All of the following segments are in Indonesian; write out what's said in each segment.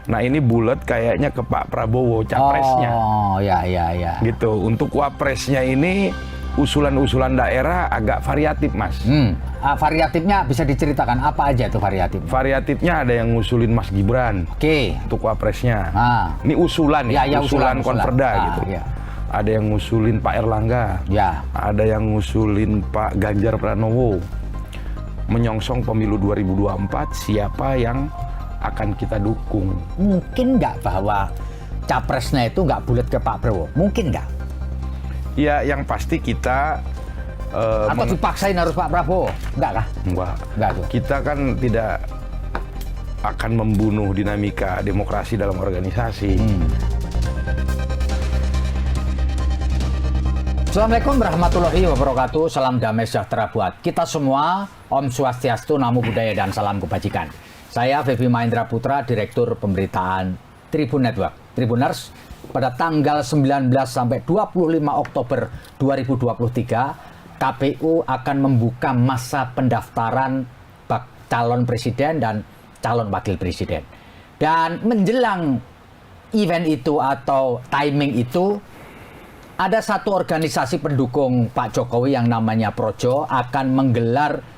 Nah ini bulat kayaknya ke Pak Prabowo capresnya. Oh ya. Gitu. Untuk wapresnya ini usulan-usulan daerah agak variatif, Mas. Variatifnya bisa diceritakan apa aja tuh variatif? Variatifnya ada yang ngusulin Mas Gibran. Oke. Untuk wapresnya. Ah. Ini usulan Ya, usulan Konferda gitu. Ya. Ada yang ngusulin Pak Erlangga. Ya. Ada yang ngusulin Pak Ganjar Pranowo. Menyongsong pemilu 2024 siapa yang akan kita dukung. Mungkin nggak bahwa capresnya itu nggak bulat ke Pak Prabowo? Mungkin nggak? Ya yang pasti kita atau dipaksain harus Pak Prabowo? Enggak kah? Enggak tuh. Kita kan tidak akan membunuh dinamika demokrasi dalam organisasi. Assalamualaikum warahmatullahi wabarakatuh. Salam damai sejahtera buat kita semua. Om Swastiastu, Namo Buddhaya, dan salam kebajikan. Saya Febi Mahendra Putra, Direktur Pemberitaan Tribun Network. Tribuners, pada tanggal 19 sampai 25 Oktober 2023, KPU akan membuka masa pendaftaran calon presiden dan calon wakil presiden. Dan menjelang event itu atau timing itu, ada satu organisasi pendukung Pak Jokowi yang namanya Projo akan menggelar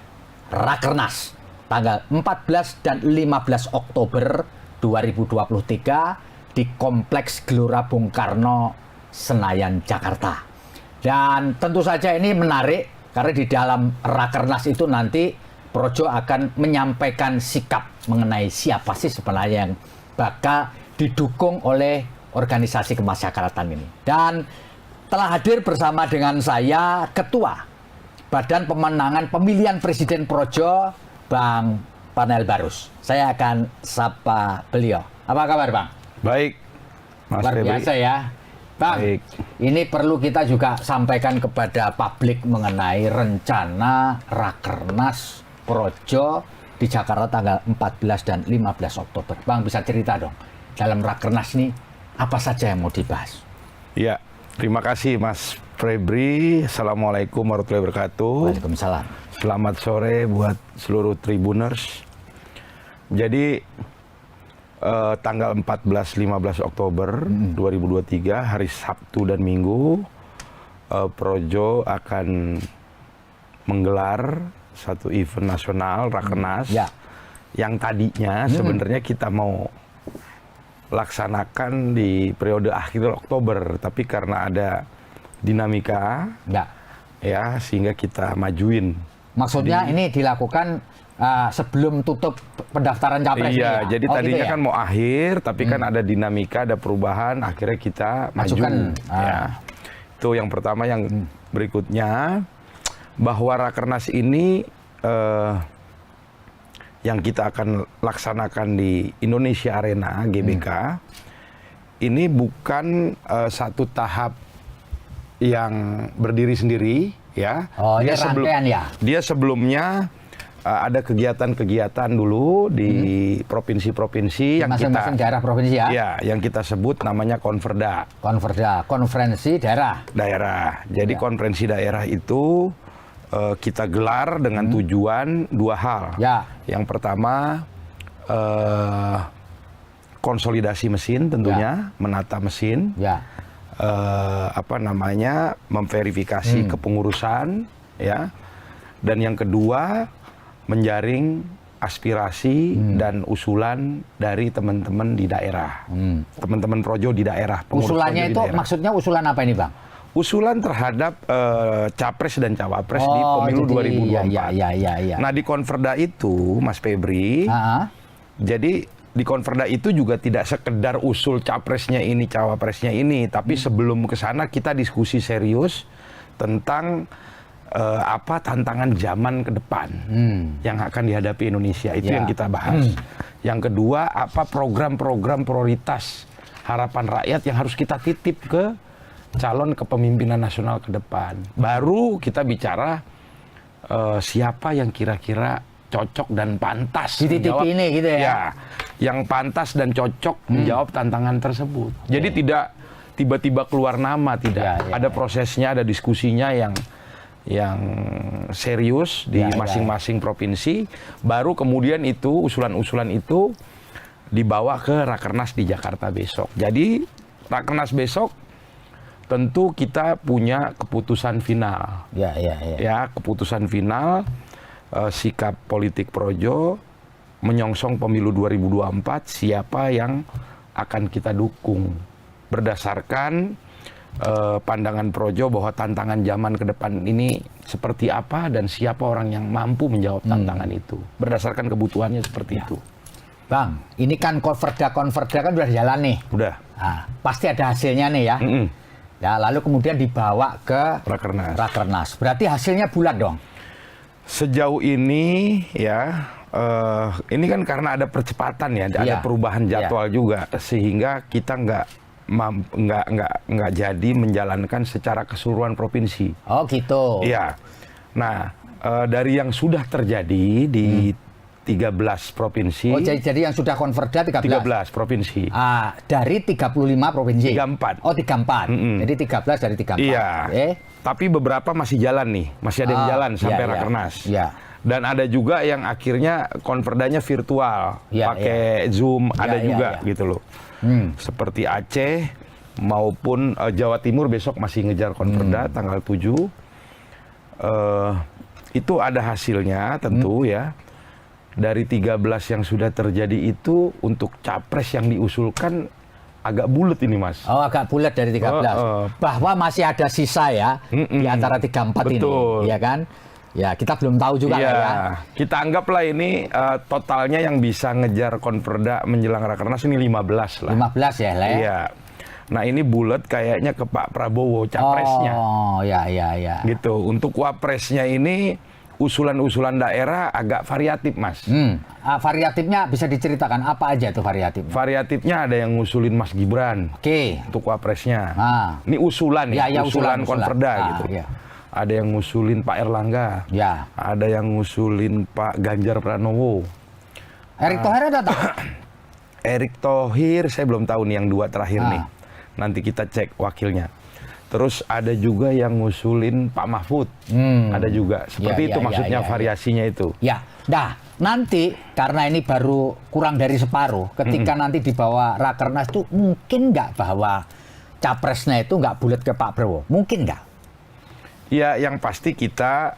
Rakernas tanggal 14 dan 15 Oktober 2023 di Kompleks Gelora Bung Karno, Senayan, Jakarta. Dan tentu saja ini menarik karena di dalam Rakernas itu nanti Projo akan menyampaikan sikap mengenai siapa sih sebenarnya yang bakal didukung oleh organisasi kemasyarakatan ini. Dan telah hadir bersama dengan saya Ketua Badan Pemenangan Pemilihan Presiden Projo, Bang Panel Barus. Saya akan sapa beliau. Apa kabar, Bang? Baik, Mas Luar Febri. biasa ya. Bang, Baik. ini perlu kita juga sampaikan kepada publik mengenai rencana Rakernas Projo di Jakarta tanggal 14 dan 15 Oktober. Bang, bisa cerita dong, dalam Rakernas ini apa saja yang mau dibahas? Ya, terima kasih Mas Febri. Assalamualaikum warahmatullahi wabarakatuh. Waalaikumsalam. Selamat sore buat seluruh Tribuners. Jadi tanggal 14-15 Oktober 2023, hari Sabtu dan Minggu, Projo akan menggelar satu event nasional Rakernas yang tadinya sebenarnya kita mau laksanakan di periode akhir Oktober, tapi karena ada dinamika ya sehingga kita majuin. Maksudnya ini dilakukan sebelum tutup pendaftaran capres. Iya, jadi tadinya gitu ya? kan mau akhir, tapi kan ada dinamika, ada perubahan, akhirnya kita maju. Ya. Itu yang pertama. Yang berikutnya, bahwa Rakernas ini yang kita akan laksanakan di Indonesia Arena, GBK, ini bukan satu tahap yang berdiri sendiri, ya. Oh, dia rangkaian ya? Dia sebelumnya ada kegiatan-kegiatan dulu di provinsi-provinsi yang masing-masing daerah provinsi ya? Ya, yang kita sebut namanya Konferda. Konferda, konferensi daerah. Jadi konferensi daerah itu kita gelar dengan tujuan dua hal. Ya. Yang pertama konsolidasi mesin tentunya, menata mesin. Ya. Memverifikasi kepengurusan, ya. Dan yang kedua, menjaring aspirasi dan usulan dari teman-teman di daerah. Teman-teman Projo di daerah. Usulannya itu maksudnya usulan apa ini, Bang? Usulan terhadap capres dan cawapres di pemilu 2024. Iya. Nah, di Konferda itu, Mas Febri, jadi di Konferda itu juga tidak sekedar usul capresnya ini, cawapresnya ini, tapi sebelum ke sana kita diskusi serius tentang apa tantangan zaman ke depan yang akan dihadapi Indonesia. Itu yang kita bahas. Yang kedua, apa program-program prioritas harapan rakyat yang harus kita titip ke calon kepemimpinan nasional ke depan. Baru kita bicara siapa yang kira-kira cocok dan pantas di titik ini gitu ya. Ya, yang pantas dan cocok menjawab tantangan tersebut. Jadi tidak tiba-tiba keluar nama, tidak. Ada prosesnya, ada diskusinya yang serius di masing-masing provinsi. Baru kemudian itu usulan-usulan itu dibawa ke Rakernas di Jakarta besok. Jadi Rakernas besok tentu kita punya keputusan final. Ya, keputusan final sikap politik Projo menyongsong pemilu 2024, siapa yang akan kita dukung berdasarkan pandangan Projo bahwa tantangan zaman ke depan ini seperti apa dan siapa orang yang mampu menjawab tantangan itu berdasarkan kebutuhannya seperti itu. Bang, ini kan konverda kan udah jalan nih. Udah. Nah, pasti ada hasilnya nih ya. Ya, lalu kemudian dibawa ke Rakernas. Berarti hasilnya bulat dong. Sejauh ini ya, ini kan karena ada percepatan ya, ada perubahan jadwal juga, sehingga kita nggak jadi menjalankan secara keseluruhan provinsi. Oh gitu. Iya. Nah, dari yang sudah terjadi di 13 provinsi. Oh, jadi yang sudah konverda 13 provinsi. Dari 35 provinsi. 34. Oh, 34. Jadi 13 dari 34. Iya. Tapi beberapa masih jalan nih, masih ada yang jalan sampai Rakernas. Iya. Dan ada juga yang akhirnya konverdanya virtual, pakai Zoom, ada juga gitu loh. Seperti Aceh maupun Jawa Timur besok masih ngejar konverda tanggal 7. Itu ada hasilnya tentu ya. Dari 13 yang sudah terjadi itu untuk capres yang diusulkan agak bulat ini, Mas. Oh, agak bulat dari 13. Bahwa masih ada sisa ya di antara 34 betul. ini, ya kan? Ya, kita belum tahu juga ya. Kita anggaplah ini totalnya yang bisa ngejar konverda menjelang Rakernas ini 15 lah. 15 ya, Le? Iya. Nah, ini bulat kayaknya ke Pak Prabowo capresnya. Oh, ya. Gitu. Untuk wapresnya ini usulan-usulan daerah agak variatif, Mas. Variatifnya bisa diceritakan apa aja tuh variatifnya? Variatifnya ada yang ngusulin Mas Gibran. Oke. Untuk wapresnya. Ini usulan ya, usulan konverda gitu. Ya. Ada yang ngusulin Pak Erlangga. Ya. Ada yang ngusulin Pak Ganjar Pranowo. Erick Thohir ada tak? Erick Thohir saya belum tahu nih yang dua terakhir nih. Nanti kita cek wakilnya. Terus ada juga yang ngusulin Pak Mahfud. Ada juga. Seperti itu maksudnya variasinya itu. Ya. Nah, nanti karena ini baru kurang dari separuh, ketika nanti dibawa Rakernas itu mungkin nggak bahwa capresnya itu nggak bulat ke Pak Prabowo? Mungkin nggak? Ya, yang pasti kita...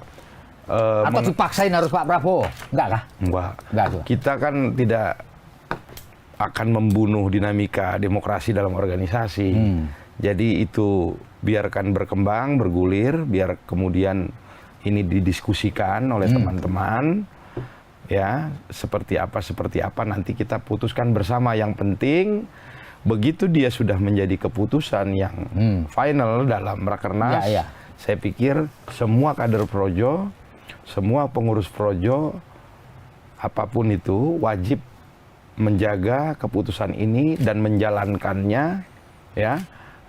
atau dipaksain harus Pak Prabowo? Enggak kah? Enggak. Tuh. Kita kan tidak akan membunuh dinamika demokrasi dalam organisasi. Jadi itu biarkan berkembang, bergulir, biar kemudian ini didiskusikan oleh teman-teman, ya seperti apa nanti kita putuskan bersama. Yang penting begitu dia sudah menjadi keputusan yang final dalam Rakernas, saya pikir semua kader Projo, semua pengurus Projo, apapun itu wajib menjaga keputusan ini dan menjalankannya, ya.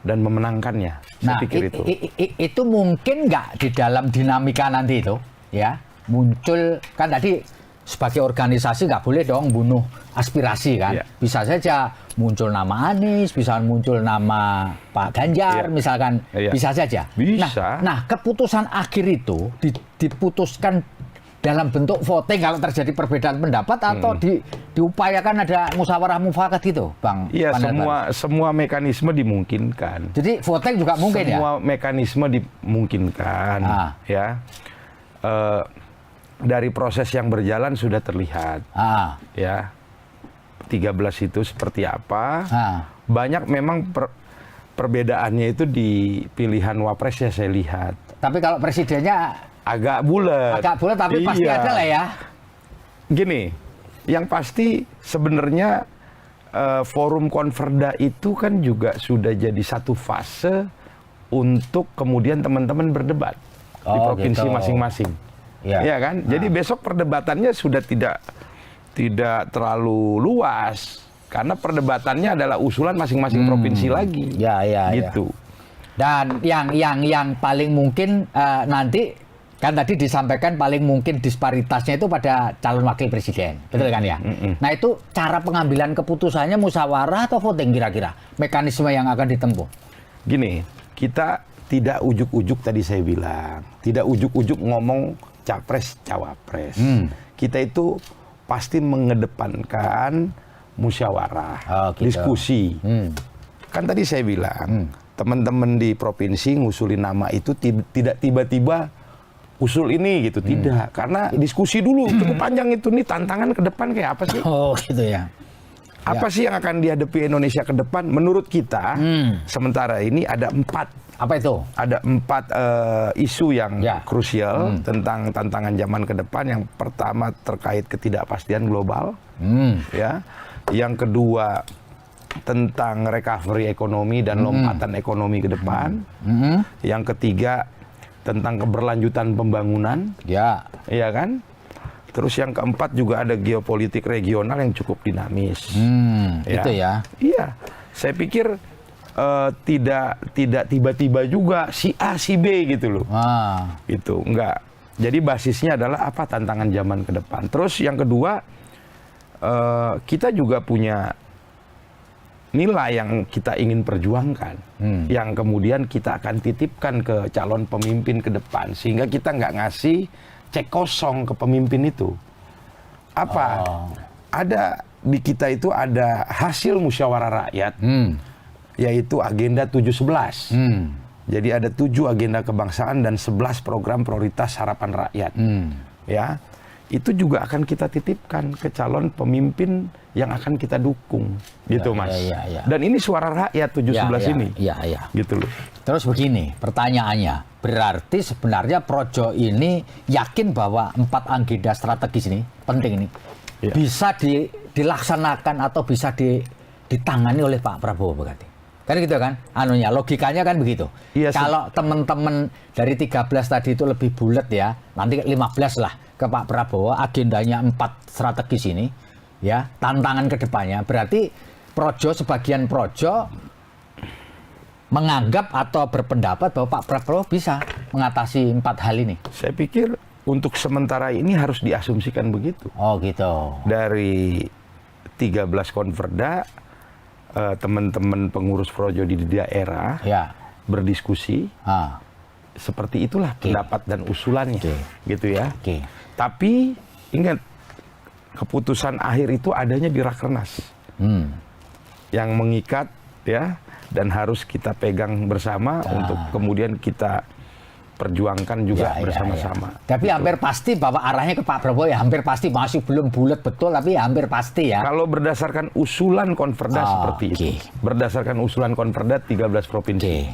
Dan memenangkannya. Saya pikir itu mungkin nggak di dalam dinamika nanti itu, ya muncul kan tadi sebagai organisasi nggak boleh dong bunuh aspirasi kan. Bisa saja muncul nama Anies, bisa muncul nama Pak Ganjar, misalkan bisa saja. Bisa. Nah, keputusan akhir itu diputuskan dalam bentuk voting kalau terjadi perbedaan pendapat atau diupayakan ada musyawarah mufakat gitu, Bang? Iya, semua mekanisme dimungkinkan. Jadi voting juga mungkin ya? Semua mekanisme dimungkinkan, ya. Dari proses yang berjalan sudah terlihat, ya. 13 itu seperti apa? Banyak memang perbedaannya itu di pilihan wapresnya saya lihat. Tapi kalau presidennya agak bulat tapi pasti ada lah ya. Gini, yang pasti sebenarnya forum konverda itu kan juga sudah jadi satu fase untuk kemudian teman-teman berdebat di provinsi masing-masing. Ya kan? Jadi besok perdebatannya sudah tidak terlalu luas karena perdebatannya adalah usulan masing-masing provinsi lagi. Gitu. Dan yang paling mungkin nanti kan tadi disampaikan paling mungkin disparitasnya itu pada calon wakil presiden, betul kan ya? Nah itu cara pengambilan keputusannya musyawarah atau voting kira-kira? Mekanisme yang akan ditempuh? Gini, kita tidak ujuk-ujuk tadi saya bilang, tidak ujuk-ujuk ngomong capres cawapres. Kita itu pasti mengedepankan musyawarah, gitu. diskusi. Kan tadi saya bilang, teman-teman di provinsi ngusulin nama itu tidak tiba-tiba usul ini gitu, tidak. Karena diskusi dulu, cukup panjang itu, nih tantangan ke depan kayak apa sih? Oh gitu ya. Apa sih yang akan dihadapi Indonesia ke depan? Menurut kita, sementara ini ada 4. Apa itu? Ada 4 isu yang krusial tentang tantangan zaman ke depan. Yang pertama terkait ketidakpastian global, ya. Yang kedua tentang recovery ekonomi dan lompatan ekonomi ke depan. Yang ketiga tentang keberlanjutan pembangunan, ya kan. Terus yang keempat juga ada geopolitik regional yang cukup dinamis. Itu ya. Iya, saya pikir tidak tiba-tiba juga si A si B gitu loh. Gitu, enggak. Jadi basisnya adalah apa tantangan zaman ke depan. Terus yang kedua, kita juga punya nilai yang kita ingin perjuangkan, yang kemudian kita akan titipkan ke calon pemimpin ke depan, sehingga kita nggak ngasih cek kosong ke pemimpin itu. Apa? Ada di kita itu ada hasil musyawarah rakyat, yaitu agenda 711. Jadi ada 7 agenda kebangsaan dan 11 program prioritas harapan rakyat. Ya, itu juga akan kita titipkan ke calon pemimpin yang akan kita dukung, gitu Mas. Dan ini suara rakyat 711 ini. Gitu loh. Terus begini, pertanyaannya, berarti sebenarnya Projo ini yakin bahwa 4 agenda strategis ini, penting ini, bisa dilaksanakan atau bisa ditangani oleh Pak Prabowo berarti. Kan gitu kan? Anunya, logikanya kan begitu. Kalau teman-teman dari 13 tadi itu lebih bulat ya, nanti 15 lah ke Pak Prabowo, agendanya 4 strategis ini, ya, tantangan ke depannya, berarti Projo, sebagian Projo menganggap atau berpendapat bahwa Pak Prabowo bisa mengatasi 4 hal ini. Saya pikir untuk sementara ini harus diasumsikan begitu. Oh gitu. Dari 13 konverda, teman-teman pengurus Projo di daerah berdiskusi. Seperti itulah pendapat dan usulannya, gitu ya. Tapi ingat, keputusan akhir itu adanya di Rakernas, yang mengikat ya, dan harus kita pegang bersama untuk kemudian kita perjuangkan juga bersama-sama. Tapi gitu. Hampir pasti bahwa arahnya ke Pak Prabowo ya, hampir pasti, masih belum bulat betul tapi hampir pasti ya. Kalau berdasarkan usulan konverda seperti itu, berdasarkan usulan konverda 13 provinsi,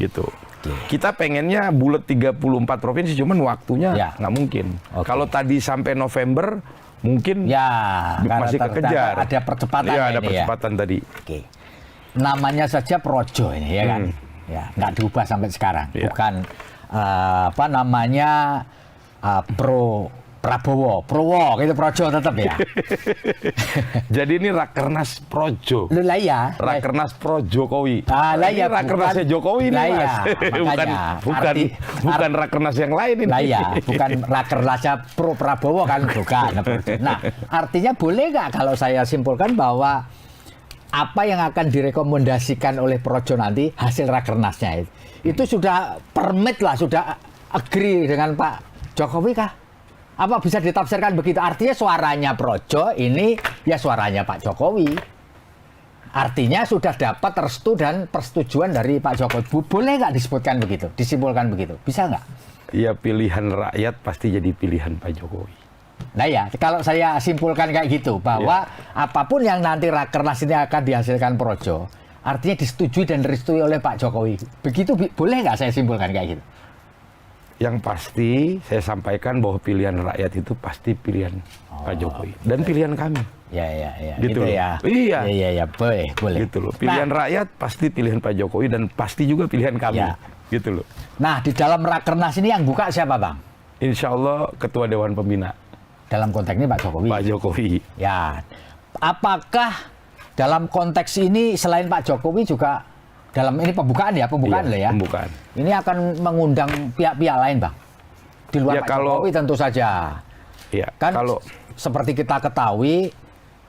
gitu. Kita pengennya bulat 34 provinsi, cuman waktunya nggak mungkin. Kalau tadi sampai November mungkin masih kekejar. Ada percepatan. Iya, ada percepatan tadi. Namanya saja Projo ini ya kan, ya nggak diubah sampai sekarang. Bukan apa namanya pro Prabowo, gitu, Projo tetap ya. Jadi ini Rakernas Projo. Lah iya. Rakernas Pro Jokowi. Lah iya, Rakernasnya Jokowi nih, Mas. bukan Rakernas yang lain ini. Lah iya, bukan Rakernasnya pro Prabowo kan, bukan. Nah, artinya boleh nggak kalau saya simpulkan bahwa apa yang akan direkomendasikan oleh Projo nanti hasil Rakernasnya itu sudah permit lah, sudah agree dengan Pak Jokowi kah? Apa bisa ditafsirkan begitu? Artinya suaranya Projo ini ya suaranya Pak Jokowi. Artinya sudah dapat restu dan persetujuan dari Pak Jokowi. Boleh nggak disebutkan begitu? Disimpulkan begitu? Bisa nggak? Ya, pilihan rakyat pasti jadi pilihan Pak Jokowi. Nah ya, kalau saya simpulkan kayak gitu, bahwa apapun yang nanti Rakernas ini akan dihasilkan Projo, artinya disetujui dan direstui oleh Pak Jokowi. Begitu boleh nggak saya simpulkan kayak gitu? Yang pasti saya sampaikan bahwa pilihan rakyat itu pasti pilihan Pak Jokowi dan pilihan kami. Ya. Gitu loh. Ya. Iya, boleh. Gitu loh. Pilihan rakyat pasti pilihan Pak Jokowi dan pasti juga pilihan kami. Gitu loh. Nah, di dalam Rakernas ini yang buka siapa, Bang? Insya Allah Ketua Dewan Pembina. Dalam konteks ini Pak Jokowi. Pak Jokowi. Ya. Apakah dalam konteks ini selain Pak Jokowi juga dalam ini pembukaan loh ya. Pembukaan. Ini akan mengundang pihak-pihak lain, Bang. Di luar Pak Jokowi tentu saja. Iya. Kan seperti kita ketahui,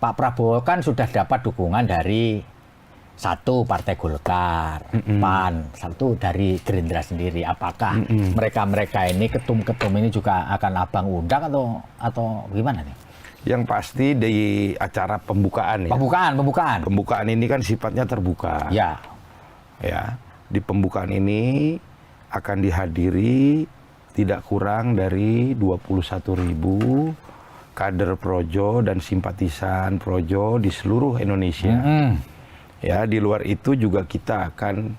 Pak Prabowo kan sudah dapat dukungan dari satu Partai Golkar, PAN, satu dari Gerindra sendiri. Apakah mereka-mereka ini ketum-ketum ini juga akan Abang undang atau gimana nih? Yang pasti di acara pembukaan ya. Pembukaan. Pembukaan ini kan sifatnya terbuka. Ya. Ya, di pembukaan ini akan dihadiri tidak kurang dari 21.000 kader Projo dan simpatisan Projo di seluruh Indonesia. Ya, di luar itu juga kita akan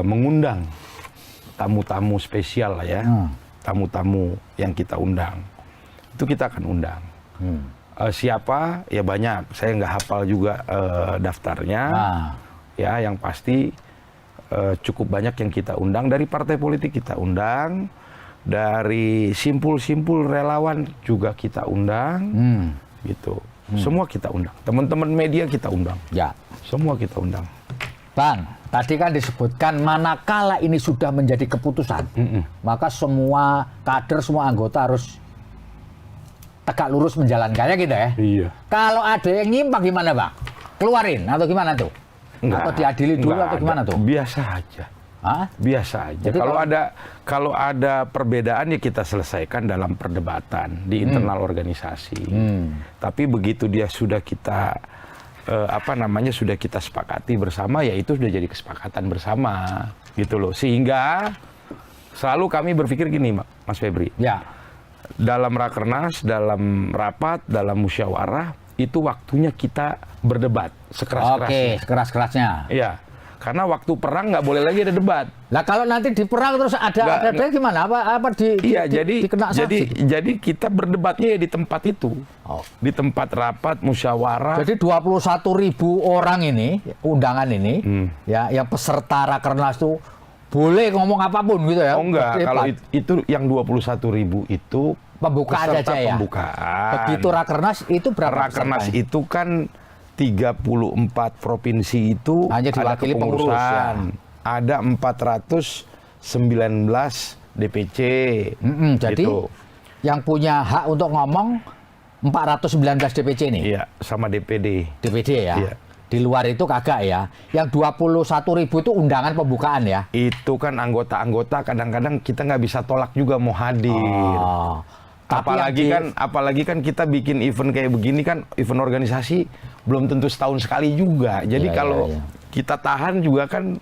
mengundang tamu-tamu spesial lah ya. Tamu-tamu yang kita undang. Itu kita akan undang. Siapa? Ya banyak. Saya nggak hafal juga daftarnya. Ya, yang pasti cukup banyak yang kita undang. Dari partai politik kita undang. Dari simpul-simpul relawan juga kita undang. Gitu. Semua kita undang. Teman-teman media kita undang. Ya. Semua kita undang. Bang, tadi kan disebutkan manakala ini sudah menjadi keputusan, maka semua kader, semua anggota harus tegak lurus menjalankannya gitu ya. Iya. Kalau ada yang nyimpang gimana, Bang? Keluarin atau gimana tuh? Enggak, atau diadili dulu atau ada. gimana tuh? Biasa aja. Hah? Biasa aja. Jadi Kalau ada perbedaan ya kita selesaikan dalam perdebatan di internal organisasi. Tapi begitu dia sudah kita sudah kita sepakati bersama, ya itu sudah jadi kesepakatan bersama gitu loh. Sehingga selalu kami berpikir gini, Mas Febri. Ya. Dalam rakernas, dalam rapat, dalam musyawarah, itu waktunya kita berdebat sekeras-kerasnya. Oke, sekeras-kerasnya. Iya. Karena waktu perang nggak boleh lagi ada debat. Lah kalau nanti di perang terus ada gimana? Dikena sanksi? Jadi kita berdebatnya ya di tempat itu. Di tempat rapat musyawarah. Jadi 21.000 orang ini, undangan ini, ya yang peserta rakernas itu boleh ngomong apapun gitu ya? Oh enggak, kalau itu yang 21.000 itu pembukaan aja ya? Pembukaan. Begitu rakernas itu berapa Rakernas pesertanya? itu kan 34 provinsi itu hanya ada diwakili pengurus ya. Ada 419 DPC. Jadi gitu. yang punya hak untuk ngomong 419 DPC ini? Iya, sama DPD. DPD ya? Iya. Di luar itu kagak ya? Yang 21.000 itu undangan pembukaan ya? Itu kan anggota-anggota kadang-kadang kita nggak bisa tolak juga mau hadir. Apalagi kan kita bikin event kayak begini kan, event organisasi belum tentu setahun sekali juga. Jadi kalau kita tahan juga kan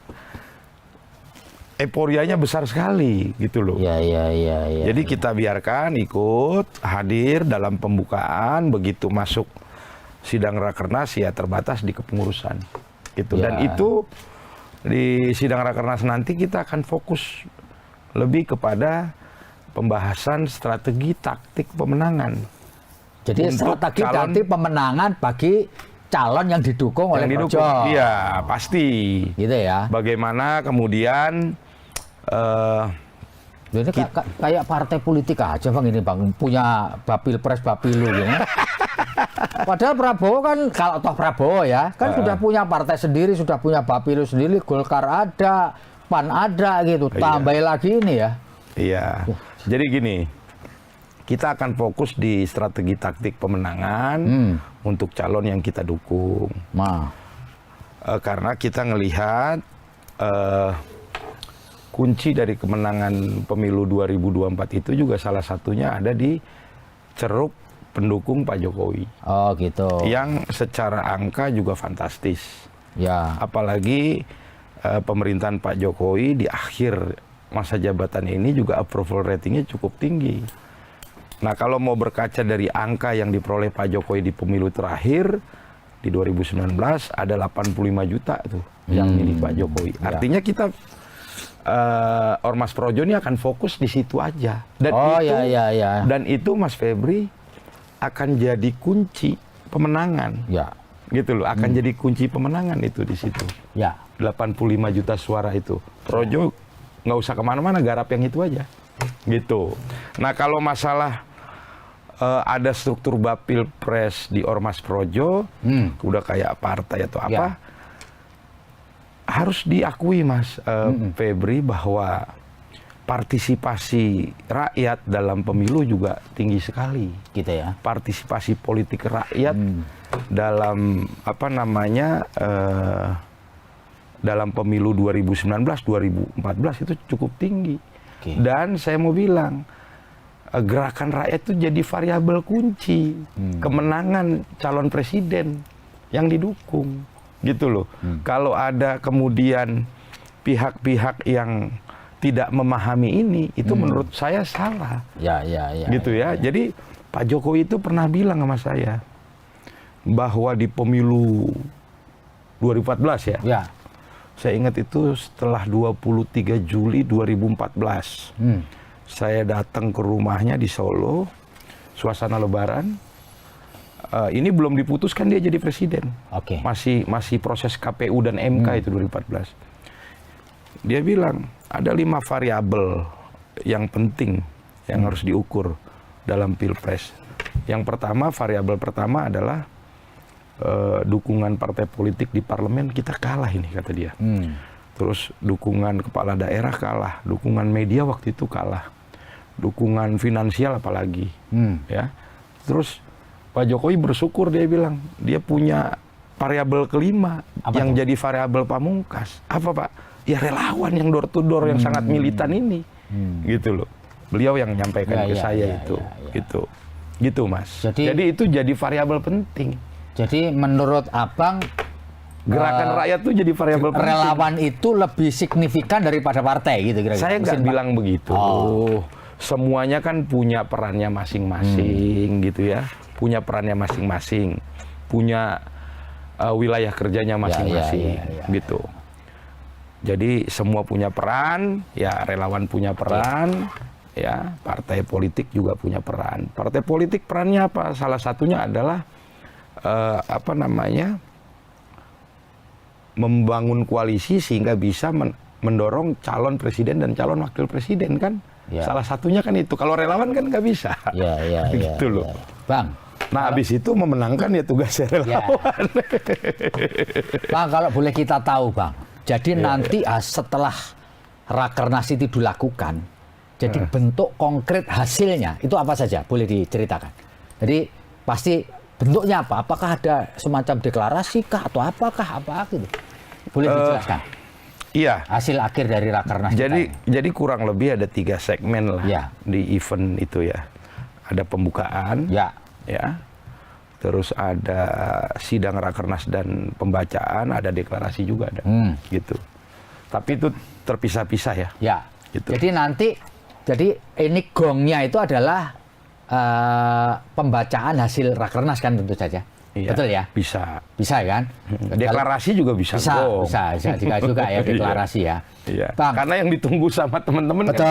euforianya besar sekali gitu loh. Iya. Jadi kita biarkan ikut hadir dalam pembukaan, begitu masuk sidang rakernas ya terbatas di kepengurusan. Gitu. Dan itu di sidang rakernas nanti kita akan fokus lebih kepada pembahasan strategi taktik pemenangan. Jadi strategi taktik pemenangan bagi calon yang didukung oleh Projo. Iya, pasti. Gitu ya. Bagaimana kemudian jadi kayak partai politik aja Bang ini Bang, punya Bapilpres Bapilu gitu. Padahal Prabowo kan, kalau toh Prabowo ya, kan sudah punya partai sendiri, sudah punya Bapilu sendiri, Golkar ada, PAN ada gitu. Tambah lagi ini ya. Iya. Jadi gini, kita akan fokus di strategi taktik pemenangan untuk calon yang kita dukung. Karena kita ngelihat kunci dari kemenangan pemilu 2024 itu juga salah satunya ada di ceruk pendukung Pak Jokowi. Oh gitu. Yang secara angka juga fantastis. Ya. Apalagi pemerintahan Pak Jokowi di akhir masa jabatan ini juga approval ratingnya cukup tinggi. Nah kalau mau berkaca dari angka yang diperoleh Pak Jokowi di pemilu terakhir di 2019 ada 85 juta tuh yang milih Pak Jokowi. Artinya kita Ormas Projo ini akan fokus di situ aja. Dan dan itu Mas Febri akan jadi kunci pemenangan. Ya. Gitu loh, akan jadi kunci pemenangan itu di situ. Ya. 85 juta suara itu. Projo nggak usah kemana-mana, garap yang itu aja. Gitu. Nah kalau masalah ada struktur Bapilpres di Ormas Projo, udah kayak partai atau apa, harus diakui Mas Febri bahwa partisipasi rakyat dalam pemilu juga tinggi sekali. Gitu ya. Partisipasi politik rakyat dalam dalam pemilu 2019, 2014 itu cukup tinggi. Dan saya mau bilang gerakan rakyat itu jadi variabel kunci kemenangan calon presiden yang didukung, gitu loh. Kalau ada kemudian pihak-pihak yang tidak memahami ini, itu menurut saya salah. Ya. Gitu ya. Jadi Pak Jokowi itu pernah bilang sama saya bahwa di pemilu 2014 ya. Ya. Saya ingat itu setelah 23 Juli 2014. Saya datang ke rumahnya di Solo, suasana Lebaran. Ini belum diputuskan dia jadi presiden. Oke. Masih proses KPU dan MK itu 2014. Dia bilang ada 5 variabel yang penting yang harus diukur dalam Pilpres. Yang pertama, variabel pertama adalah dukungan partai politik di parlemen kita kalah ini, kata dia. Terus dukungan kepala daerah kalah, dukungan media waktu itu kalah, dukungan finansial apalagi, ya. Terus Pak Jokowi bersyukur, dia bilang dia punya variabel kelima yang jadi variabel pamungkas. Apa Pak? Ya relawan yang door to door yang sangat militan ini, gitu loh. Beliau yang menyampaikan ke saya itu, gitu Mas. Jadi itu jadi variabel penting. Jadi menurut Abang gerakan rakyat tuh jadi variabel penting. Relawan itu lebih signifikan daripada partai gitu kira-kira. Saya nggak bilang begitu. Semuanya kan punya perannya masing-masing gitu ya. Punya perannya masing-masing. Punya wilayah kerjanya masing-masing gitu. Jadi semua punya peran, ya relawan punya peran, ya partai politik juga punya peran. Partai politik perannya apa? Salah satunya adalah membangun koalisi sehingga bisa mendorong calon presiden dan calon wakil presiden kan. Salah satunya kan itu. Kalau relawan kan nggak bisa. Gitu loh. Bang. Nah, habis itu memenangkan ya tugasnya relawan. Bang, kalau boleh kita tahu, Bang. Jadi nanti setelah Rakernas itu dilakukan, jadi bentuk konkret hasilnya itu apa saja? Boleh diceritakan. Jadi pasti bentuknya apa? Apakah ada semacam deklarasi kah atau apakah apa gitu? Boleh dijelaskan? Iya. Hasil akhir dari Rakernas. Jadi kurang lebih ada 3 segmen lah di event itu ya. Ada pembukaan, ya. Terus ada sidang Rakernas dan pembacaan, ada deklarasi juga ada, gitu. Tapi itu terpisah-pisah ya. Ya. Gitu. Jadi nanti, ini gongnya itu adalah pembacaan hasil Rakernas kan tentu saja. Iya, betul ya? Bisa kan? Deklarasi juga bisa. Bisa juga ya deklarasi ya. Iya. Karena yang ditunggu sama teman-teman kan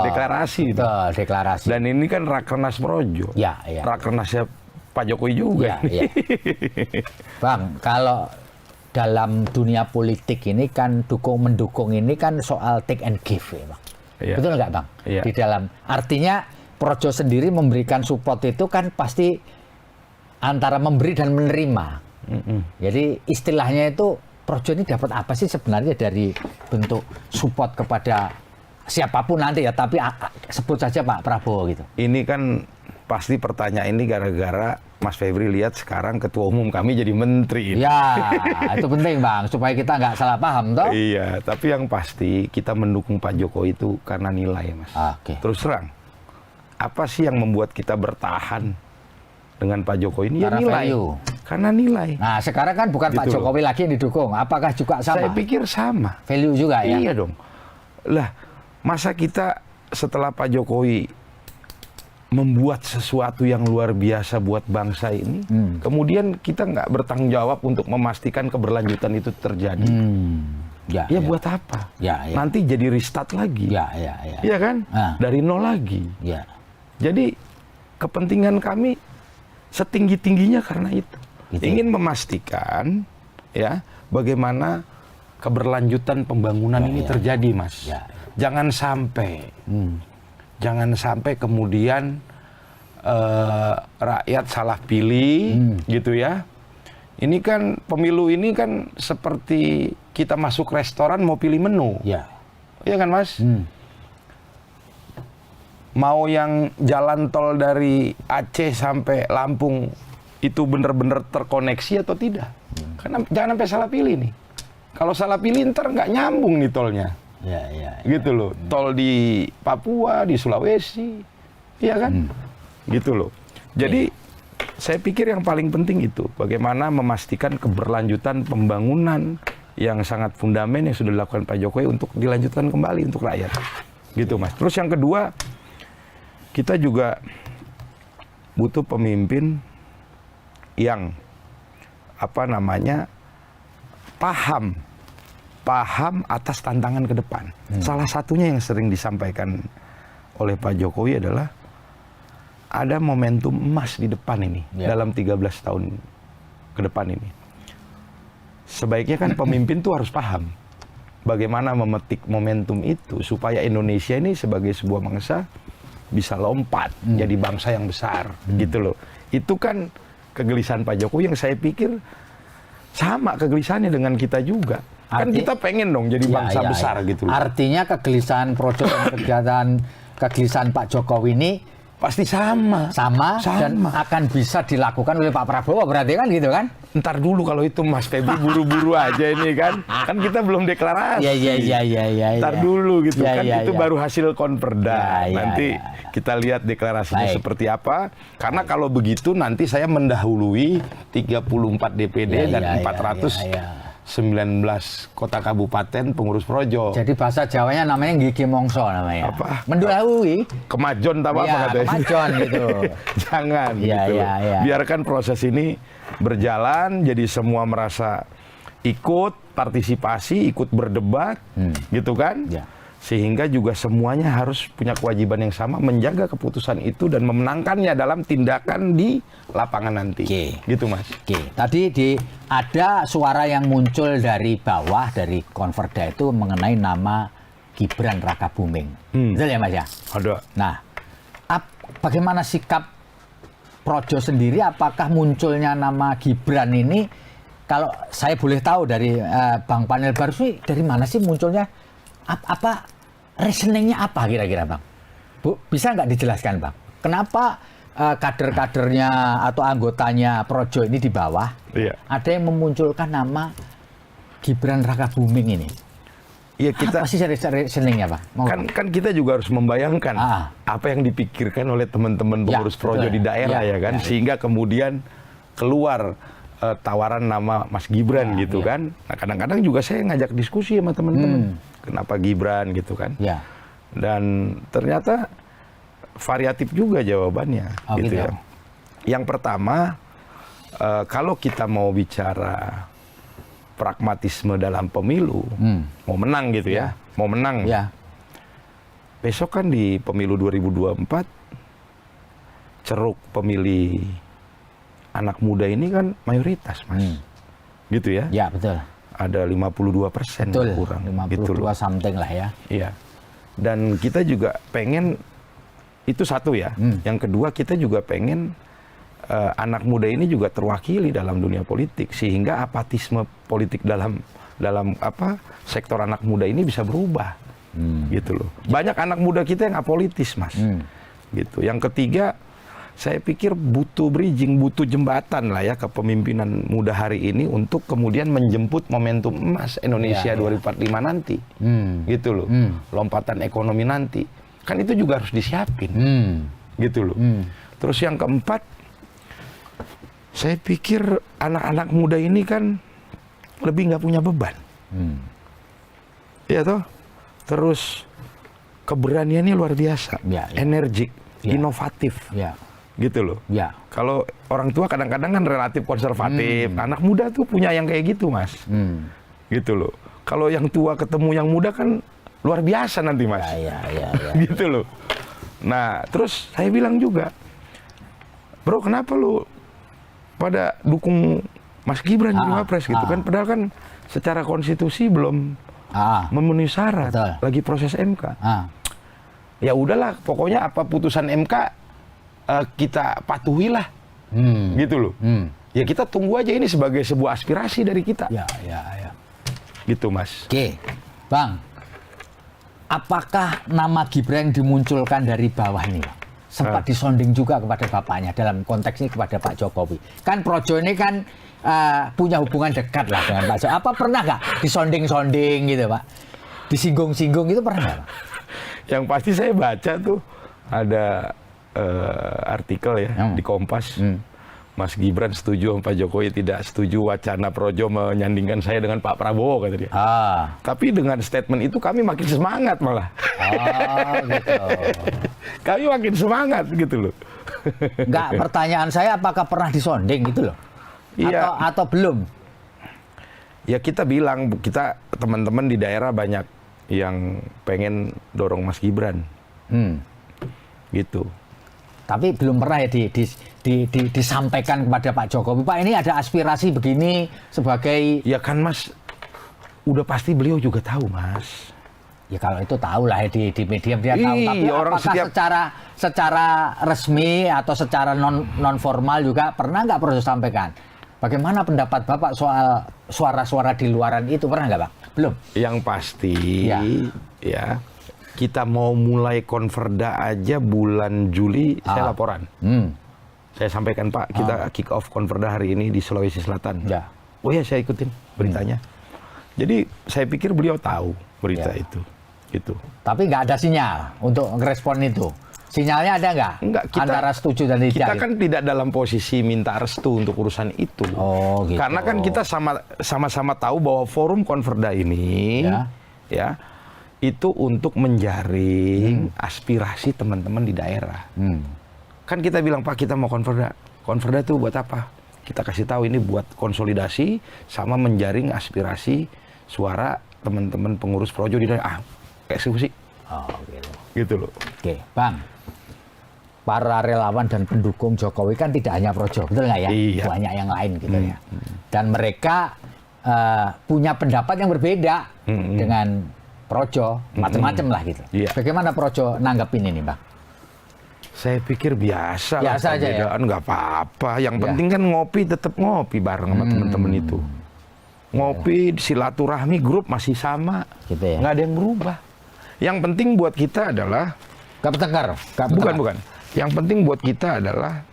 deklarasi. Betul, deklarasi. Dan ini kan Rakernas Projo. Ya. Rakernasnya Pak Jokowi juga. Ya. Bang, kalau dalam dunia politik ini kan mendukung ini kan soal take and give ya, Bang. Ya. Betul nggak, Bang? Ya. Di dalam artinya Projo sendiri memberikan support itu kan pasti antara memberi dan menerima. Jadi istilahnya itu Projo ini dapat apa sih sebenarnya dari bentuk support kepada siapapun nanti ya, tapi sebut saja Pak Prabowo gitu. Ini kan pasti pertanyaan ini gara-gara Mas Febri lihat sekarang ketua umum kami jadi menteri. Ya, itu penting Bang, supaya kita nggak salah paham toh. Iya, tapi yang pasti kita mendukung Pak Jokowi itu karena nilai, Mas. Terus terang, apa sih yang membuat kita bertahan dengan Pak Jokowi ini? Karena ya nilai. Value. Karena nilai. Nah, sekarang kan bukan gitu Pak Jokowi lagi yang didukung. Apakah juga sama? Saya pikir sama. Value juga ya? Iya dong. Lah, masa kita setelah Pak Jokowi membuat sesuatu yang luar biasa buat bangsa ini, kemudian kita nggak bertanggung jawab untuk memastikan keberlanjutan itu terjadi. Ya buat apa? Nanti jadi restart lagi. Iya kan? Dari nol lagi. Jadi kepentingan kami setinggi-tingginya karena itu. Ingin memastikan ya bagaimana keberlanjutan pembangunan ini terjadi, Mas. Jangan sampai kemudian rakyat salah pilih gitu ya. Ini kan pemilu ini kan seperti kita masuk restoran mau pilih menu. Iya kan, Mas? Mau yang jalan tol dari Aceh sampai Lampung itu benar-benar terkoneksi atau tidak? Karena jangan sampai salah pilih nih. Kalau salah pilih ntar nggak nyambung nih tolnya. Gitu loh. Tol di Papua, di Sulawesi, Iya kan? Gitu loh. Jadi saya pikir yang paling penting itu bagaimana memastikan keberlanjutan pembangunan yang sangat fundamental yang sudah dilakukan Pak Jokowi untuk dilanjutkan kembali untuk rakyat. Gitu Mas. Terus yang kedua, kita juga butuh pemimpin yang paham atas tantangan ke depan. Salah satunya yang sering disampaikan oleh Pak Jokowi adalah ada momentum emas di depan ini dalam 13 tahun ke depan ini. Sebaiknya kan pemimpin tuh harus paham bagaimana memetik momentum itu supaya Indonesia ini sebagai sebuah bangsa bisa lompat jadi bangsa yang besar gitu loh. Itu kan kegelisahan Pak Jokowi yang saya pikir sama kegelisahannya dengan kita juga. Kan kita pengen dong jadi bangsa besar gitu loh. Artinya kegelisahan proyek dan kegiatan kegelisahan Pak Jokowi ini pasti sama dan akan bisa dilakukan oleh Pak Prabowo, berarti kan gitu kan? Ntar dulu kalau itu Mas Febri buru-buru aja ini kan kita belum deklarasi. Iya. Ntar dulu gitu itu baru hasil konperda. Nanti kita lihat deklarasinya seperti apa. Karena kalau begitu nanti saya mendahului 34 DPD dan 419 kota kabupaten pengurus projo. Jadi bahasa Jawanya namanya gigi mongso namanya. Apa? Mendahului. Kemajon tak apa katanya. Kemajon gitu. Jangan gitu. Biarkan proses ini berjalan, jadi semua merasa ikut partisipasi, ikut berdebat, gitu kan? Sehingga juga semuanya harus punya kewajiban yang sama menjaga keputusan itu dan memenangkannya dalam tindakan di lapangan nanti. Gitu Mas. Tadi ada suara yang muncul dari bawah dari konverda itu mengenai nama Gibran Rakabuming. Betul ya Mas ya? Ada. Nah, bagaimana sikap Projo sendiri? Apakah munculnya nama Gibran ini? Kalau saya boleh tahu dari Bang Panel Barus, dari mana sih munculnya? Apa reasoningnya apa kira-kira Bang? Bu, bisa nggak dijelaskan Bang? Kenapa kader-kadernya atau anggotanya Projo ini di bawah ada yang memunculkan nama Gibran Rakabuming ini? Iya kita. Apa sih reasoningnya Pak? Kan kita juga harus membayangkan apa yang dipikirkan oleh teman-teman pengurus Projo di daerah ya kan, sehingga kemudian keluar tawaran nama Mas Gibran gitu kan. Nah kadang-kadang juga saya ngajak diskusi sama teman-teman. Kenapa Gibran gitu kan? Dan ternyata variatif juga jawabannya gitu ya. Yang pertama, kalau kita mau bicara pragmatisme dalam pemilu, mau menang gitu ya, mau menang. Besok kan di pemilu 2024, ceruk pemilih anak muda ini kan mayoritas Mas. Gitu ya? Ya betul. Ada 52% kurang. 52 gitu something lah ya. Iya. Dan kita juga pengen, itu satu ya. Yang kedua kita juga pengen anak muda ini juga terwakili dalam dunia politik. Sehingga apatisme politik dalam sektor anak muda ini bisa berubah. Gitu loh. Banyak anak muda kita yang apolitis Mas. Gitu. Yang ketiga, saya pikir butuh bridging, butuh jembatan lah ya kepemimpinan muda hari ini untuk kemudian menjemput momentum emas Indonesia 2045 nanti. Gitu loh. Lompatan ekonomi nanti. Kan itu juga harus disiapin. Gitu loh. Terus yang keempat, saya pikir anak-anak muda ini kan lebih nggak punya beban. Ya toh? Terus keberaniannya luar biasa. Energik, inovatif. Gitu loh. Kalau orang tua kadang-kadang kan relatif konservatif. Anak muda tuh punya yang kayak gitu Mas. Gitu loh. Kalau yang tua ketemu yang muda kan luar biasa nanti Mas. Gitu loh. Nah terus saya bilang juga, bro kenapa lu pada dukung Mas Gibran jadi wapres gitu kan? Padahal kan secara konstitusi belum memenuhi syarat. Lagi proses MK. Ya udahlah, pokoknya apa putusan MK kita patuhilah, gitu loh. Ya kita tunggu aja, ini sebagai sebuah aspirasi dari kita. Gitu Mas. Bang, apakah nama Gibran yang dimunculkan dari bawah ini Bang? Sempat disonding juga kepada bapaknya dalam konteks ini kepada Pak Jokowi. Kan Projo ini kan punya hubungan dekat lah dengan Pak Jokowi. Apa pernah nggak disonding-sonding gitu Pak? Disinggung-singgung itu pernah nggak Pak? Yang pasti saya baca tuh ada artikel ya di Kompas. Mas Gibran setuju sama Pak Jokowi, tidak setuju wacana Projo menyandingkan saya dengan Pak Prabowo, kata dia. Tapi dengan statement itu kami makin semangat malah. Gitu. Kami makin semangat gitu loh. Enggak, pertanyaan saya apakah pernah disonding gitu loh? Iya. Atau belum? Ya kita bilang, kita teman-teman di daerah banyak yang pengen dorong Mas Gibran. Gitu. Tapi belum pernah ya disampaikan kepada Pak Jokowi, Pak ini ada aspirasi begini sebagai... Ya kan Mas, udah pasti beliau juga tahu Mas. Ya kalau itu tahu lah ya di media dia tahu. Tapi orang apakah secara resmi atau secara non formal juga pernah nggak Projo sampaikan? Bagaimana pendapat Bapak soal suara-suara di luaran itu, pernah nggak Pak? Belum? Yang pasti ya kita mau mulai konverda aja bulan Juli saya laporan. Saya sampaikan Pak, kita kick off konverda hari ini di Sulawesi Selatan. Oh ya saya ikutin beritanya. Jadi saya pikir beliau tahu berita itu. Gitu. Tapi nggak ada sinyal untuk ngerespon itu. Sinyalnya ada nggak? Enggak, antara setuju dan tidak. Kita kan tidak dalam posisi minta restu untuk urusan itu. Gitu. Karena kan kita sama-sama tahu bahwa forum konverda ini ya itu untuk menjaring aspirasi teman-teman di daerah. Kan kita bilang Pak kita mau konverda. Konverda itu buat apa? Kita kasih tahu ini buat konsolidasi sama menjaring aspirasi suara teman-teman pengurus Projo di daerah. Eksekusi. Gitu. Gitu loh. Oke, Bang. Para relawan dan pendukung Jokowi kan tidak hanya Projo, betul nggak ya? Iya. Banyak yang lain gitu ya. Dan mereka punya pendapat yang berbeda dengan Projo, macam-macam lah gitu. Iya. Bagaimana Projo nanggepin ini, Bang? Saya pikir biasa lah, aja ya? nggak apa-apa. Yang penting kan ngopi, tetap ngopi bareng sama teman-teman itu. Ngopi, silaturahmi, grup masih sama. Gitu ya? Nggak ada yang berubah. Yang penting buat kita adalah... Bukan. Yang penting buat kita adalah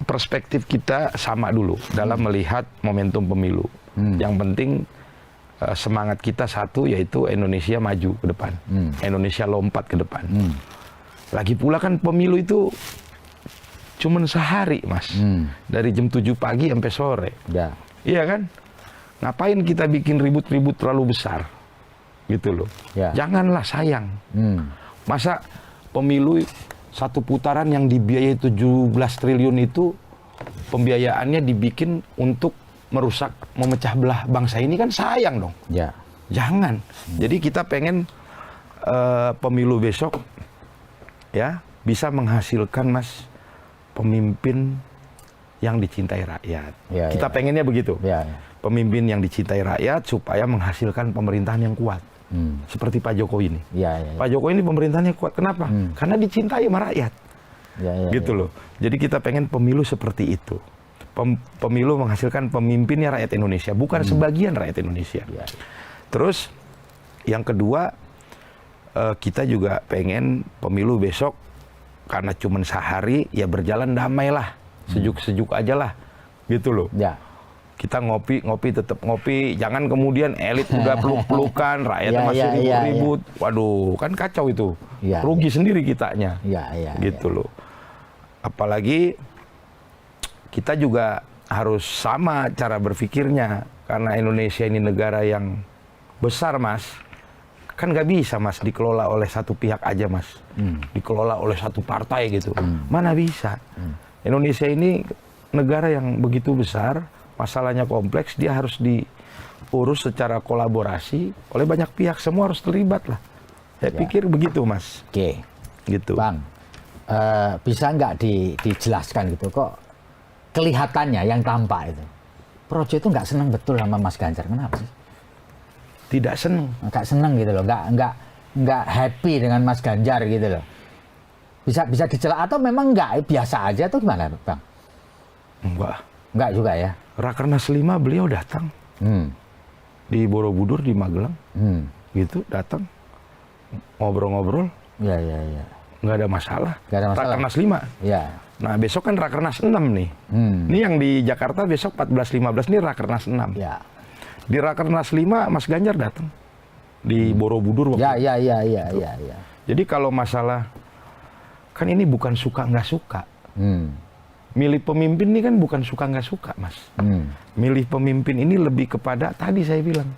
perspektif kita sama dulu dalam melihat momentum pemilu. Yang penting semangat kita satu, yaitu Indonesia maju ke depan. Indonesia lompat ke depan. Lagi pula kan pemilu itu cuman sehari, Mas. Dari jam 7 pagi sampai sore. Iya kan? Ngapain kita bikin ribut-ribut terlalu besar? Gitu loh. Janganlah, sayang. Masa pemilu satu putaran yang dibiayai 17 triliun itu pembiayaannya dibikin untuk merusak, memecah belah bangsa ini, kan sayang dong. Jangan. Jadi kita pengen pemilu besok ya bisa menghasilkan Mas pemimpin yang dicintai rakyat. Kita pengennya begitu. Pemimpin yang dicintai rakyat supaya menghasilkan pemerintahan yang kuat. Seperti Pak Jokowi ini. Pak Jokowi ini pemerintahannya kuat. Kenapa? Karena dicintai sama rakyat. Gitu loh. Jadi kita pengen pemilu seperti itu. Pemilu menghasilkan pemimpinnya rakyat Indonesia, bukan sebagian rakyat Indonesia. Terus yang kedua, kita juga pengen pemilu besok karena cuma sehari ya berjalan damai lah, sejuk-sejuk aja lah, gitu loh. Kita ngopi tetap ngopi, jangan kemudian elit udah peluk-pelukan, rakyat masih ribut-ribut. Waduh, kan kacau itu, rugi sendiri kitanya, gitu loh. Apalagi kita juga harus sama cara berpikirnya, karena Indonesia ini negara yang besar, Mas. Kan nggak bisa, Mas, dikelola oleh satu pihak aja, Mas. Dikelola oleh satu partai gitu. Mana bisa. Indonesia ini negara yang begitu besar, masalahnya kompleks, dia harus diurus secara kolaborasi oleh banyak pihak. Semua harus terlibat lah. Saya pikir begitu, Mas. Gitu. Bang, bisa nggak dijelaskan gitu, kok kelihatannya yang tampak itu Projo itu nggak senang betul sama Mas Ganjar, kenapa sih? Tidak senang. Nggak senang gitu loh, nggak happy dengan Mas Ganjar gitu loh. Bisa dijelaskan atau memang nggak, biasa aja atau gimana, Bang? Enggak juga ya. Rakernas 5 beliau datang. Di Borobudur, di Magelang. Gitu, datang. Ngobrol-ngobrol. Nggak ada masalah. Rakernas 5. Nah, besok kan Rakernas 6 nih. Ini yang di Jakarta besok 14-15 nih Rakernas 6. Di Rakernas 5 Mas Ganjar datang. Di Borobudur waktu itu. Iya. Jadi kalau masalah Kan ini bukan suka nggak suka. Milih pemimpin ini kan bukan suka nggak suka, Mas. Milih pemimpin ini lebih kepada, tadi saya bilang,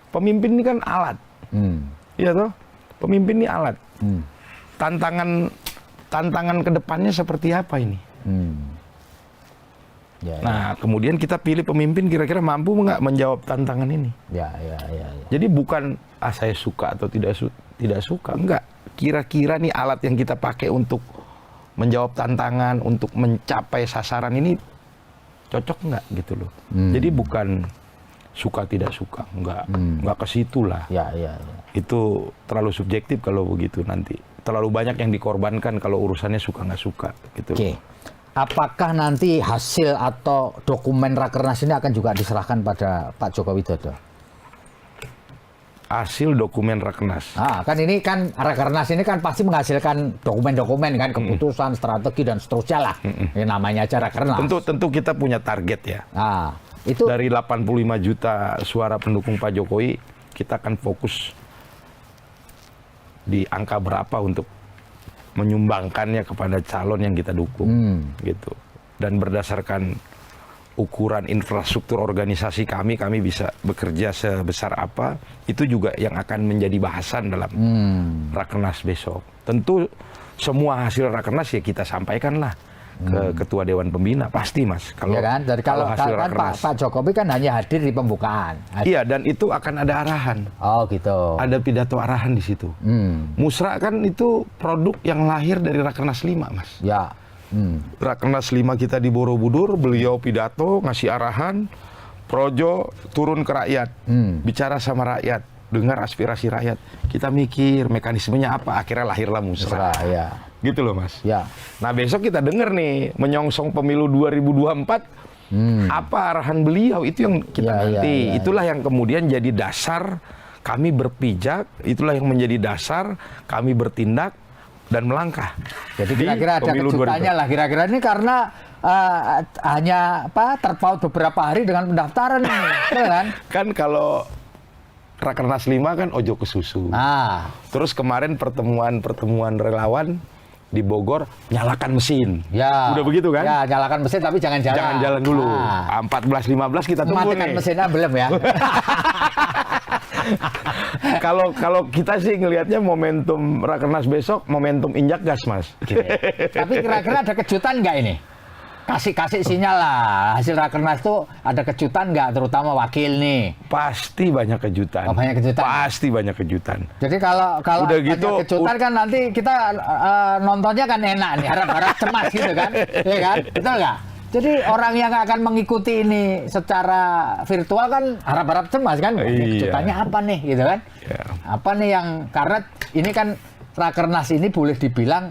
pemimpin ini kan alat. Iya toh? Pemimpin ini alat. Tantangan ke depannya seperti apa ini? Nah, kemudian kita pilih pemimpin kira-kira mampu nggak menjawab tantangan ini? Jadi bukan saya suka atau tidak suka, enggak. Kira-kira nih alat yang kita pakai untuk menjawab tantangan, untuk mencapai sasaran ini cocok nggak gitu loh. Jadi bukan suka tidak suka, nggak ke situ lah. Itu terlalu subjektif kalau begitu nanti. Terlalu banyak yang dikorbankan kalau urusannya suka nggak suka gitu. Apakah nanti hasil atau dokumen Rakernas ini akan juga diserahkan pada Pak Joko Widodo? Hasil dokumen Rakernas. Kan ini kan Rakernas ini kan pasti menghasilkan dokumen-dokumen kan, keputusan, strategi dan seterusnya lah. Ini namanya aja Rakernas. Tentu kita punya target ya. Itu dari 85 juta suara pendukung Pak Jokowi, kita akan fokus di angka berapa untuk menyumbangkannya kepada calon yang kita dukung, gitu. Dan berdasarkan ukuran infrastruktur organisasi kami bisa bekerja sebesar apa, itu juga yang akan menjadi bahasan dalam Rakernas besok. Tentu semua hasil Rakernas ya kita sampaikan lah ke Ketua Dewan Pembina, pasti Mas. Kalau kan? Kalau hasil Rakernas, Pak Jokowi kan hanya hadir di pembukaan. Iya, dan itu akan ada arahan. Oh gitu. Ada pidato arahan di situ. Musra kan itu produk yang lahir dari Rakernas 5, Mas. Ya. Rakernas 5 kita di Borobudur, beliau pidato, ngasih arahan, Projo turun ke rakyat, bicara sama rakyat, dengar aspirasi rakyat. Kita mikir mekanismenya apa, akhirnya lahirlah Musra. Ya. Gitu loh, Mas. Ya. Nah, besok kita dengar nih, menyongsong pemilu 2024, apa arahan beliau, itu yang kita nanti. Itulah yang kemudian jadi dasar kami berpijak, itulah yang menjadi dasar kami bertindak dan melangkah. Jadi kira-kira ada kejutannya lah, kira-kira ini karena hanya terpaut beberapa hari dengan pendaftaran ini, kan? Kan kalau Rakernas 5 kan ojo ke susu. Terus kemarin pertemuan relawan di Bogor, nyalakan mesin. Ya. Udah begitu kan? Ya, nyalakan mesin tapi jangan jalan. Jangan jalan dulu. 14-15 kita tunggu matikan nih. Mesinnya belum ya. Kalau kita sih ngelihatnya momentum Rakernas besok, momentum injak gas, Mas. Tapi kira-kira ada kejutan nggak ini? Kasih sinyal lah, hasil Rakernas itu ada kejutan nggak, terutama wakil nih? Pasti banyak kejutan. Banyak kejutan. Pasti banyak kejutan. Jadi kalau udah banyak gitu, kejutan kan nanti kita nontonnya kan enak nih, harap-harap cemas gitu kan, ya kan, betul nggak? Jadi orang yang akan mengikuti ini secara virtual kan harap-harap cemas kan, kejutannya apa nih, gitu kan? Apa nih yang, karena ini kan Rakernas ini boleh dibilang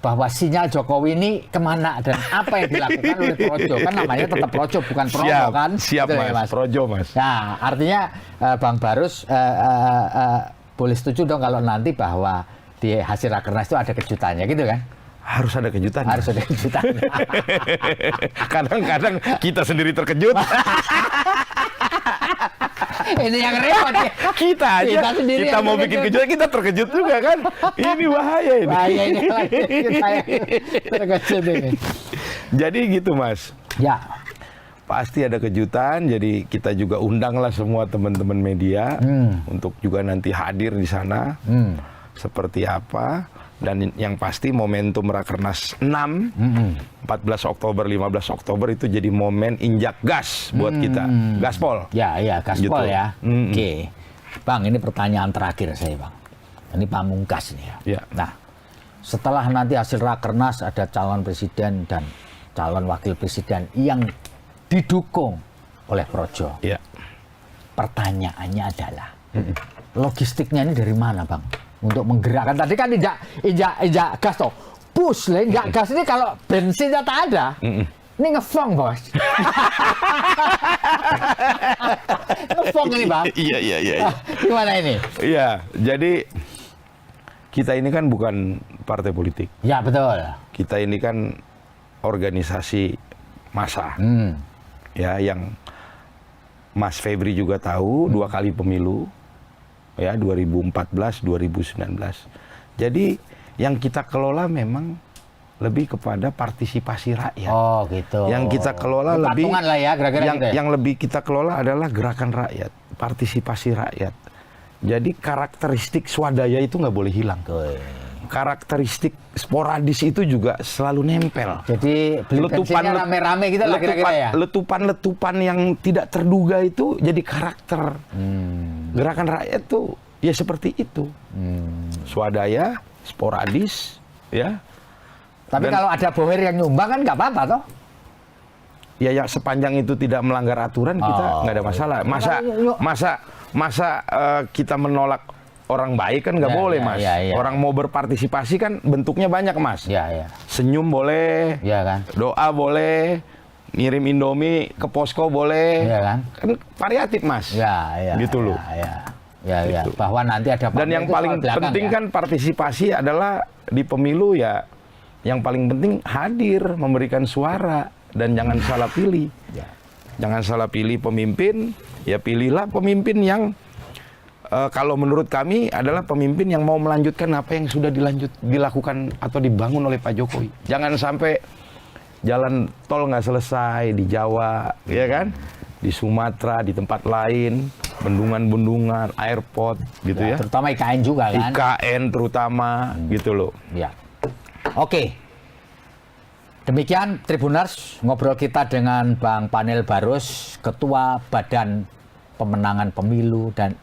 bahwa sinyal Jokowi ini kemana dan apa yang dilakukan oleh Projo, kan namanya tetap Projo bukan Projo kan? Siap gitu, Mas. Projo, Mas. Nah, artinya Bang Barus boleh setuju dong kalau nanti bahwa di hasil Rakernas itu ada kejutannya gitu kan? Harus ada kejutan. Harus ada kejutan. Kadang-kadang kita sendiri terkejut. Ini yang repot ya. Kita aja, kita mau bikin kejutan, kita terkejut juga kan. Ini bahaya ini. Bahaya ini. Terkejut ini. Jadi gitu, Mas. Ya. Pasti ada kejutan, jadi kita juga undanglah semua teman-teman media untuk juga nanti hadir di sana. Seperti apa. Dan yang pasti momentum Rakernas 6, 14 Oktober, 15 Oktober itu jadi momen injak gas buat kita. Gaspol. Ya, gaspol gitu. Ya. Oke. Bang, ini pertanyaan terakhir saya, Bang. Ini pamungkas nih ya. Nah, setelah nanti hasil Rakernas ada calon presiden dan calon wakil presiden yang didukung oleh Projo. Ya. Pertanyaannya adalah, logistiknya ini dari mana, Bang? Untuk menggerakkan, tadi kan injak gas toh, push lah, injak gas ini kalau bensinnya tak ada, ini ngefong, Bos. Ngefong ini, Bang. Iya. Gimana ini? Iya, jadi kita ini kan bukan partai politik. Ya, betul. Kita ini kan organisasi massa. Ya, yang Mas Febri juga tahu, 2 kali pemilu. Ya, 2014, 2019. Jadi Yang kita kelola memang lebih kepada partisipasi rakyat. Oh gitu. Yang kita kelola lebih, lah ya, kira-kira gitu ya? yang lebih kita kelola adalah gerakan rakyat, partisipasi rakyat. Jadi karakteristik swadaya itu nggak boleh hilang. Karakteristik sporadis itu juga selalu nempel. Jadi bensinnya rame-rame gitu lah kira-kira ya? Letupan-letupan yang tidak terduga itu jadi karakter. Gerakan rakyat tuh ya seperti itu. Swadaya, sporadis, ya. Tapi kalau ada boher yang nyumbang kan nggak apa-apa toh? Ya sepanjang itu tidak melanggar aturan kita nggak ada masalah. Masa kita menolak orang baik kan nggak boleh, Mas. Orang mau berpartisipasi kan bentuknya banyak, Mas. Senyum boleh, kan? Doa boleh, ngirim Indomie ke posko boleh, kan? Kan variatif, Mas. Gitu loh. Gitu. Bahwa nanti ada. Dan yang paling penting kan partisipasi adalah di pemilu ya. Yang paling penting hadir, memberikan suara, dan jangan salah pilih. Jangan salah pilih pemimpin, ya pilihlah pemimpin yang kalau menurut kami adalah pemimpin yang mau melanjutkan apa yang sudah dilakukan atau dibangun oleh Pak Jokowi. Jangan sampai jalan tol nggak selesai di Jawa, ya kan? Di Sumatera, di tempat lain, bendungan-bendungan, airport, gitu ya. Terutama IKN juga kan? IKN terutama, gitu loh. Ya. Oke. Demikian Tribuners, ngobrol kita dengan Bang Panel Barus, Ketua Badan Pemenangan Pemilu dan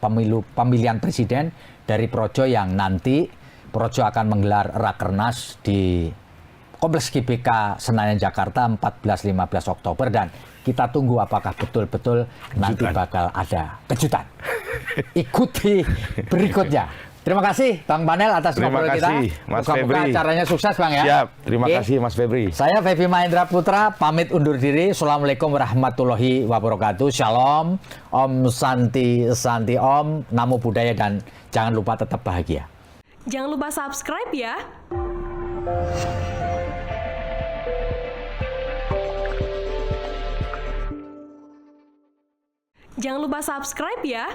Pemilihan Presiden dari Projo, yang nanti Projo akan menggelar Rakernas di Kompleks GBK Senayan Jakarta 14-15 Oktober, dan kita tunggu apakah betul-betul nanti bakal ada kejutan. Ikuti berikutnya. Terima kasih Bang Panel atas ngobrol kita. Terima kasih Mas Febri. Acaranya sukses Bang ya. Siap, terima kasih Mas Febri. Saya Febi Mahendra Putra pamit undur diri. Assalamualaikum warahmatullahi wabarakatuh. Shalom, Om Santi Santi Om, Namo Buddhaya, dan jangan lupa tetap bahagia. Jangan lupa subscribe ya. Jangan lupa subscribe ya.